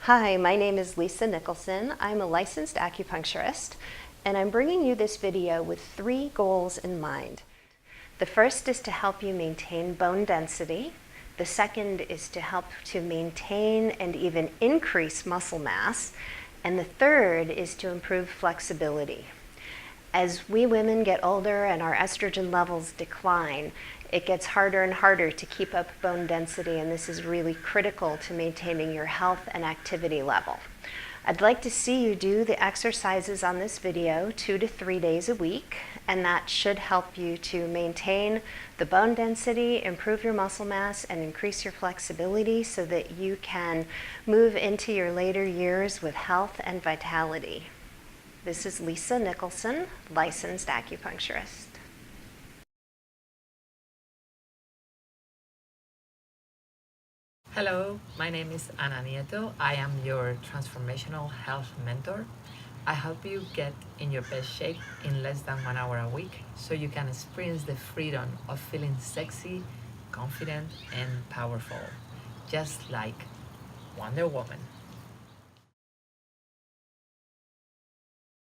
Hi, my name is Lisa Nicholson. I'm a licensed acupuncturist, and I'm bringing you this video with 3 goals in mind. The first is to help you maintain bone density. The second is to help to maintain and even increase muscle mass. And the third is to improve flexibility. As we women get older and our estrogen levels decline, it gets harder and harder to keep up bone density, and this is really critical to maintaining your health and activity level. I'd like to see you do the exercises on this video 2 to 3 days a week, and that should help you to maintain the bone density, improve your muscle mass, and increase your flexibility so that you can move into your later years with health and vitality. This is Lisa Nicholson, licensed acupuncturist. Hello, my name is Ana Nieto. I am your transformational health mentor. I help you get in your best shape in less than 1 hour a week so you can experience the freedom of feeling sexy, confident, and powerful, just like Wonder Woman.